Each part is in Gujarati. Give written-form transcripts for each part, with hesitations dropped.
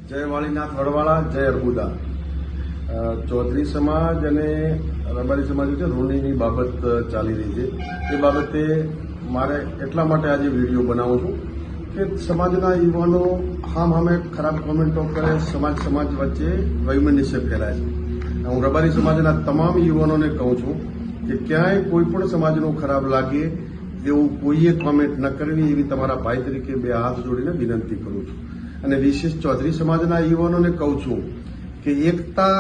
જય વાળીનાથ વડવાળા, જય અર્બુદા. ચૌધરી સમાજ અને રબારી સમાજ વચ્ચે રૂણીની બાબત ચાલી રહી છે. એ બાબતે મારે એટલા માટે આજે વિડીયો બનાવું છું કે સમાજના યુવાનો સામે ખરાબ કોમેન્ટો કરે, સમાજ વચ્ચે વૈમનસ્ય ફેલાય છે. હું રબારી સમાજના તમામ યુવાનોને કહું છું કે ક્યાંય કોઈ પણ સમાજનું ખરાબ લાગે એવું કોઈએ કોમેન્ટ ન કરવી, એવી તમારા ભાઈ તરીકે બે હાથ જોડીને વિનંતી કરું છું. અને વિશેષ ચૌધરી સમાજના યુવાનોને કહું છું કે એકતા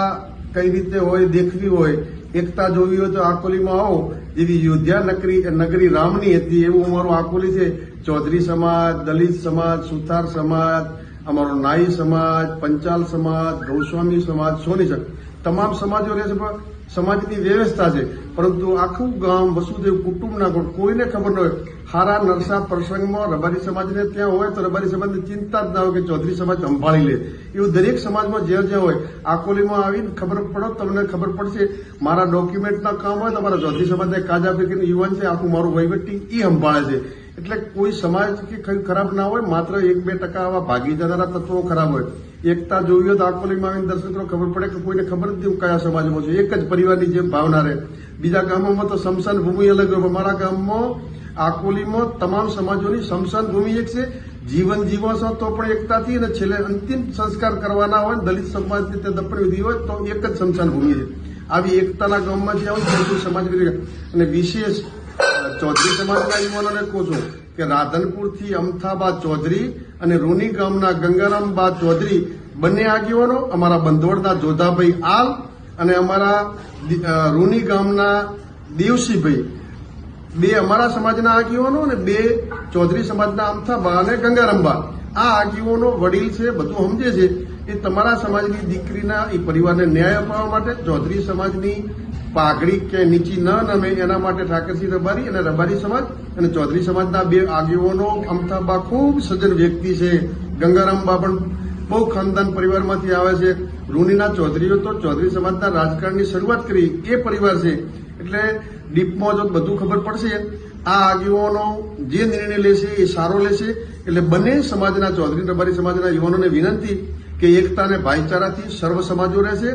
કઈ રીતે હોય, દેખવી હોય, એકતા જોવી હોય તો આકોલીમાં આવો. જેવી યોધ્યા નગરી રામની હતી એવું અમારું આકોલી છે. ચૌધરી સમાજ, દલિત સમાજ, સુથાર સમાજ, અમારો નાઈ સમાજ, પંચાલ સમાજ, ગૌસ્વામી સમાજ, સોની સમાજ, તમામ સમાજો રહે છે. પણ સમાજની વ્યવસ્થા છે, પરંતુ આખું ગામ વસુદેવ કુટુંબના ગુણ કોઈને ખબર ન હોય. હારા નરસા પ્રસંગમાં રબારી સમાજને ત્યાં હોય તો રબારી સમાજની ચિંતા જ ના હોય કે ચૌધરી સમાજ સંભાળી લે. એવું દરેક સમાજમાં જ્યાં જ્યાં હોય, આકોલીમાં આવીને ખબર પડો, તમને ખબર પડશે. મારા ડોક્યુમેન્ટના કામ હોય, તમારા ચૌધરી સમાજના કાજા પૈકીનું યુવાન છે, આખું મારું વહીવટી એ સંભાળે છે. એટલે કોઈ સમાજ કે કઈ ખરાબ ના હોય, માત્ર 1-2% આવા ભાગી જનારા તત્વો ખરાબ હોય. એકતા જોવી હોય તો આકોલીમાં આવીને દર્શન કરો, ખબર પડે કે કોઈને ખબર નથી કયા સમાજમાં છે. એક જ પરિવારની જેમ ભાવના રહે. બીજા ગામોમાં તો સ્મશાન ભૂમિ અલગ હોય. મારા ગામમાં આકોલીમાં તમામ સમાજોની સ્મશાન ભૂમિ એક છે. જીવન જીવો છો તો પણ એકતાથી, અને છેલ્લે અંતિમ સંસ્કાર કરવાના હોય, દલિત સમાજની તે દફન વિધિ હોય તો એક જ સ્મશાન ભૂમિ છે. આવી એકતાના ગામમાંથી આવું ચૌધરી સમાજ. અને વિશેષ ચૌધરી સમાજના યુવાનોને કહું છું કે રાધનપુરથી અમથાબા ચૌધરી અને રૂની ગામના ગંગારામબા ચૌધરી બંને આગેવાનો, અમારા બંધોડના જોધાભાઈ આલ અને અમારા રૂની ગામના દેવસીભાઈ, બે અમારા સમાજના આગેવાનો અને બે ચૌધરી સમાજના અમથાબા અને ગંગારામબા. આ આગેવાનો વડીલ છે, બધું સમજે છે. એ તમારા સમાજની દીકરીના એ પરિવારને ન્યાય અપાવવા માટે ચૌધરી સમાજની પાઘડી કે નીચી ન નમે એના માટે ઠાકરસિંહ રબારી અને રબારી સમાજ અને ચૌધરી સમાજના બે આગેવાનો. અમથાબા ખૂબ સજ્જન વ્યક્તિ છે. ગંગારામબા પણ બહુ ખાનદાન પરિવારમાંથી આવે છે. રૂનીના ચૌધરીઓ તો ચૌધરી સમાજના રાજકારણની શરૂઆત કરી એ પરિવાર છે. એટલે ડીપમાં જો બધું ખબર પડશે, આ આગેવાનો જે નિર્ણય લેશે એ સારો લેશે. એટલે બંને સમાજના ચૌધરી રબારી સમાજના યુવાનોને વિનંતી કે એકતા અને ભાઈચારાથી સર્વ સમાજો રહેશે.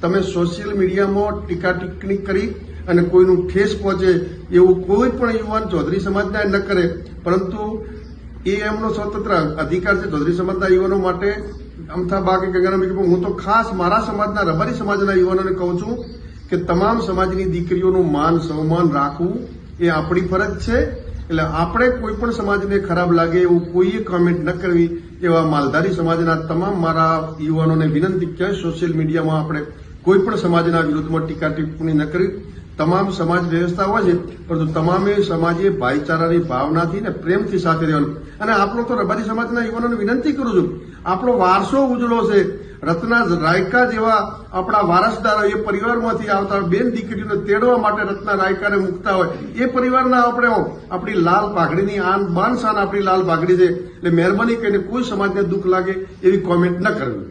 તમે સોશિયલ મીડિયામાં ટીકા ટિપ્પણી કરી અને કોઈનું ઠેસ પહોંચે એવું કોઈ પણ યુવાન ચૌધરી સમાજના ન કરે, પરંતુ એ એમનો સ્વતંત્ર અધિકાર છે. ચૌધરી સમાજના યુવાનો માટે અમથાબા કે ગંગારામ, હું તો ખાસ મારા સમાજના રબારી સમાજના યુવાનોને કહું છું કે તમામ સમાજની દીકરીઓનું માન સન્માન રાખવું એ આપણી ફરજ છે. એટલે આપણે કોઈ પણ સમાજને ખરાબ લાગે એવું કોઈએ કોમેન્ટ ન કરવી, એવા માલધારી સમાજના તમામ મારા યુવાનોને વિનંતી. ક્યાંય સોશિયલ મીડિયામાં આપણે કોઈ પણ સમાજના વિરુદ્ધમાં ટીકા ટિપ્પણી ન કરવી. તમામ સમાજ વ્યવસ્થા હોય છે, પરંતુ તમામે સમાજે ભાઈચારાની ભાવનાથી ને પ્રેમથી સાથે રહેવાનું. અને આપણો તો રબારી સમાજના યુવાનોને વિનંતી કરું છું, આપણો વારસો ઉજળો છે. રત્ના રાયકા જેવા આપણા વારસદારો એ પરિવારમાંથી આવતા બેન દીકરીઓને તેડવા માટે રત્ના રાયકાને મૂકતા હોય એ પરિવારના આપણે આપણી લાલ પાઘડીની આન બાન શાન આપણી લાલ પાઘડી છે. એટલે મહેરબાની કરીને કોઈ સમાજને દુઃખ લાગે એવી કોમેન્ટ ન કરવી.